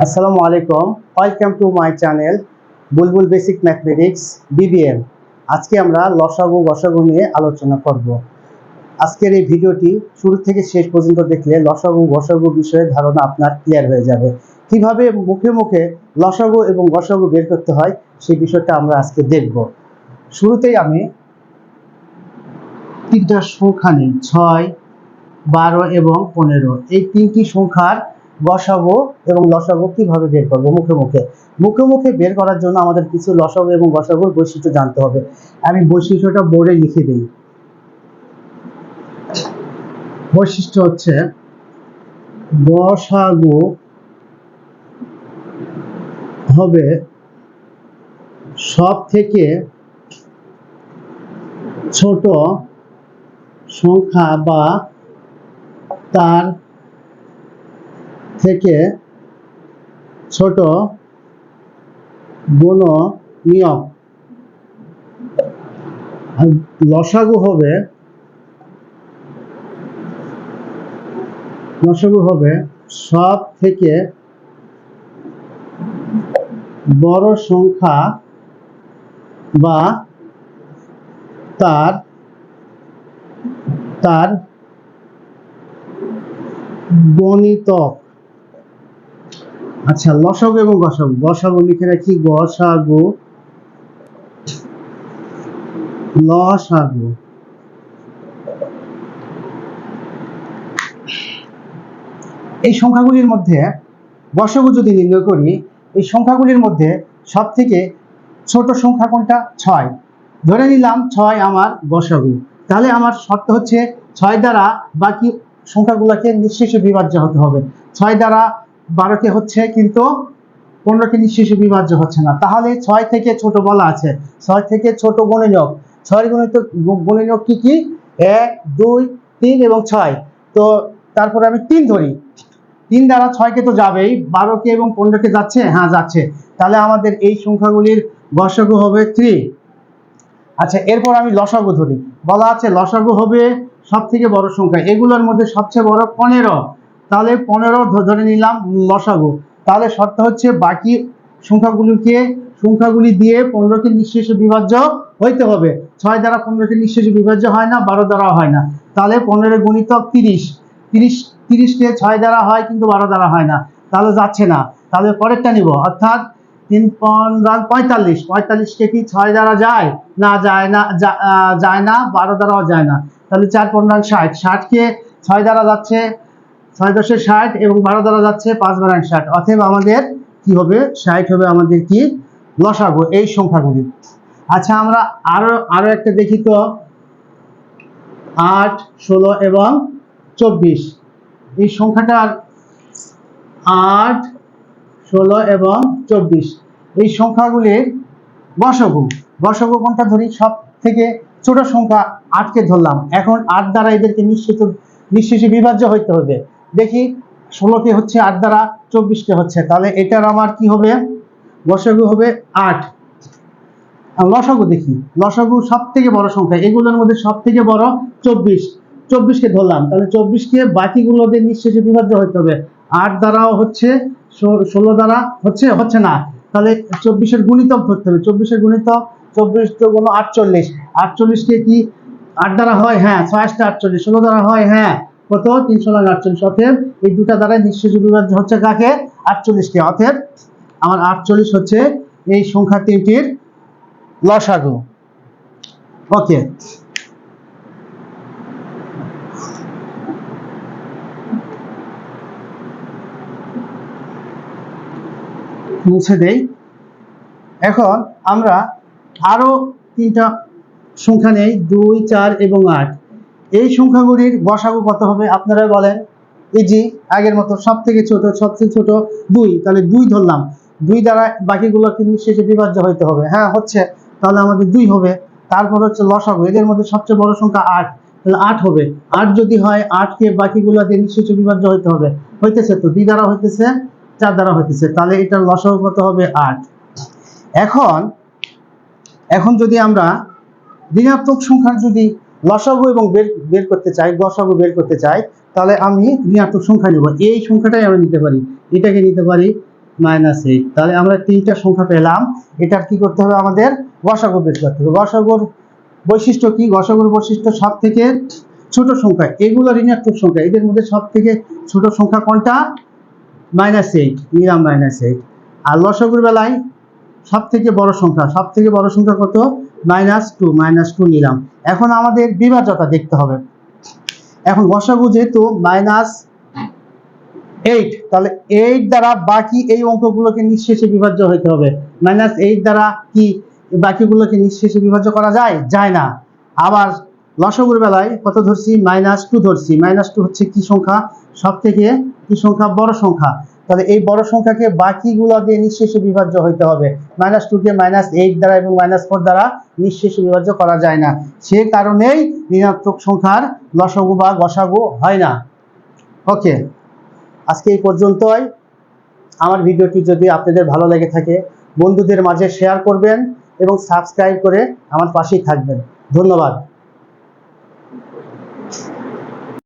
আসসালামু আলাইকুম, welcome to my channel Bulbul basic mathematics BBM. আজকে আমরা লসাগু গসাগু নিয়ে আলোচনা করব। আজকের এই ভিডিওটি শুরু থেকে শেষ পর্যন্ত দেখলে লসাগু গসাগু বিষয়ে ধারণা আপনার ক্লিয়ার হয়ে যাবে। কিভাবে মুখে মুখে লসাগু এবং গসাগু বের করতে হয় সেই বিষয়টা আমরা আজকে দেখব। শুরুতেই আমি তিনটা সংখ্যা নিই, 6, 12 এবং 15। এই তিনটি সংখ্যার গসাগু এবং লসাগু কিভাবে বের করব মুখে মুখে মুখে বের করার জন্য আমাদের কিছু লসাগু এবং গসাগুর বৈশিষ্ট্য জানতে হবে। আমি বৈশিষ্ট্যটা বোর্ডে লিখে দিই। বৈশিষ্ট্য হচ্ছে গসাগু হবে সব থেকে ছোট সংখ্যা বা তার থেকে ছোট গুণনীয়ক। আর লসাগু হবে সব থেকে বড় সংখ্যা বা তার গণিতক। আচ্ছা, লসাগু এবং গসাগু লিখে রাখি। লসাগু এই সংখ্যাগুলির মধ্যে গসাগু যদি নির্ণয় করি, এই সংখ্যাগুলির মধ্যে সব থেকে ছোট সংখ্যা কোনটা? 6। ধরে নিলাম 6 আমার গসাগু। তাহলে আমার শর্ত হচ্ছে 6 দ্বারা বাকি সংখ্যাগুলোকে নিঃশেষে বিভাজ্য হতে হবে। 6 দ্বারা 12কে হচ্ছে, কিন্তু 15কে নিঃশেষে বিভাজ্য হচ্ছে না। তাহলে 6 থেকে ছোট বলা আছে, 6 থেকে ছোট গুণনীয়ক। 6 গুণনীয়ক কি কি? 1, 2, 3 এবং 6। তো তারপরে আমি 3 ধরি। 3 দ্বারা 6কে তো যাবেই, 12কে এবং 15কে যাচ্ছে, হ্যাঁ যাচ্ছে। তাহলে আমাদের এই সংখ্যাগুলির গসাগু হবে 3। আচ্ছা, এরপর আমি লসাগু ধরি। বলা আছে লসাগু হবে সব থেকে বড় সংখ্যা, এগুলোর মধ্যে সবচেয়ে বড় 15। তাহলে 15 ধরে নিলাম লসাগু। তাহলে শর্ত হচ্ছে বাকি সংখ্যাগুলি দিয়ে 15কে নিঃশেষে বিভাজ্য হইতে হবে। 6 দ্বারা 15কে নিঃশেষে বিভাজ্য হয় না, 12 দ্বারা হয় না। তাহলে 15 গুণিতক 30। 30কে 6 দ্বারা হয়, কিন্তু 12 দ্বারা হয় না, তাহলে যাচ্ছে না। তাহলে পরেরটা নিব, অর্থাৎ 3 45। 45কে কি 6 দ্বারা যায়? না, যায় না, যায় না, 12 দ্বারাও যায় না। তাহলে 4 15 60। 60কে 6 দ্বারা যাচ্ছে, 6 10 60, এবং 12 দ্বারা যাচ্ছে, 5 12 60। অতএব আমাদের কি হবে? 60 হবে আমাদের কি লসাগু এই সংখ্যাগুলি। আচ্ছা, আমরা আরো একটা দেখি তো। 8, 16 এবং 24 এই সংখ্যাটার 8, 16 এবং 24 এই সংখ্যাগুলির গসাগু কোনটা ধরি? সব থেকে ছোট সংখ্যা 8কে ধরলাম। এখন 8 দ্বারা এদেরকে নিঃশেষে বিভাজ্য হইতে হবে। দেখি 16কে হচ্ছে 8 দ্বারা, 24কে হচ্ছে, তাহলে এটার আমার কি হবে? গসাগু হবে 8। লসাগু দেখি, লসাগু সব থেকে বড় সংখ্যা, এগুলোর মধ্যে সব থেকে বড় 24। 24কে ধরলাম, তাহলে 24কে বাকিগুলোদের নিঃশেষে বিভাজ্য হইতে হবে। 8 দ্বারাও হচ্ছে, 16 দ্বারা হচ্ছে না। তাহলে 24-এর গুণিতক ধরতে হবে। 24-এর গুণিতক 24 × 48। 48কে কি 8 দ্বারা হয়? হ্যাঁ। 6 × 48। 16 দ্বারা হয়? হ্যাঁ। কত? 348। অতএব এই দুটা দ্বারা নিঃশেষে বিভাজ্য হচ্ছে কাকে? 48কে। অতএব আমার 48 হচ্ছে এই সংখ্যা তিনটির লসাগু। ওকে, মুছে দেই। এখন আমরা আরো তিনটা সংখ্যা নেই, 2, 4 এবং 8। এই সংখ্যাগুলির গসাগু কত হবে আপনারা বলেন? ইজি, আগের মতো সবচেয়ে ছোট 2। তাহলে 2 ধরলাম। 2 দ্বারা বাকিগুলোকে নিঃশেষে বিভাজ্য হইতে হবে। হ্যাঁ, হচ্ছে। তাহলে আমাদের 2 হবে। তারপর হচ্ছে লসাগু, এদের মধ্যে সবচেয়ে বড় সংখ্যা 8। তাহলে 8 হবে। 8 যদি হয়, 8কে বাকিগুলোতে নিঃশেষে বিভাজ্য হইতে হবে। হইতেছে তো, 2 দ্বারা হইতেছে, 4 দ্বারা হইতেছে। তাহলে এটার লসাগু কত হবে? 8। এখন যদি আমরা ঋণাত্মক সংখ্যার যদি লসাগু এবং বের করতে চাই, গসাগু বের করতে চাই, তাহলে আমি ঋণাত্মক সংখ্যা নেব। এই সংখ্যাটাই আমি নিতে পারি, এটাকে নিতে পারি -8। তাহলে আমরা তিনটা সংখ্যা পেলাম। এটার কি করতে হবে, আমাদের গসাগু বের করতে হবে। গসাগুর বৈশিষ্ট্য কি? গসাগুর বৈশিষ্ট্য সব থেকে ছোট সংখ্যা, এগুলো ঋণাত্মক সংখ্যা, এদের মধ্যে সব থেকে ছোট সংখ্যা কোনটা? -8 নিলাম, -8। আর লসাগুর বেলায় সব থেকে বড় সংখ্যা, সব থেকে বড় সংখ্যা কত? -2 নিলাম। এখন আমাদের বিভাজ্যতা দেখতে হবে। এখন গসাগু যেহেতু -8, তাহলে 8 দ্বারা বাকি এই অঙ্কগুলোকে নিঃশেষে বিভাজ্য হইতে হবে। -8 দ্বারা কি বাকিগুলোকে নিঃশেষে বিভাজ্য করা যায়? যায় না। আবার লসাগুর বেলায় কত ধরছি? -2 ধরছি। -2 হচ্ছে কি সংখ্যা? সব থেকে কি সংখ্যা? বড় সংখ্যা। তাহলে এই বড় সংখ্যাকে বাকিগুলো দিয়ে নিঃশেষে বিভাজ্য হইতে হবে। -2 কে -8 দ্বারা এবং -4 দ্বারা নিঃশেষে বিভাজ্য করা যায় না। সে কারণেই ঋণাত্মক সংখ্যার লসাগু বা গসাগু হয় না। ওকে, আজকে এই পর্যন্তই। আমার ভিডিওটি যদি আপনাদের ভালো লেগে থাকে, বন্ধুদের মাঝে শেয়ার করবেন এবং সাবস্ক্রাইব করে আমার পাশেই থাকবেন। ধন্যবাদ।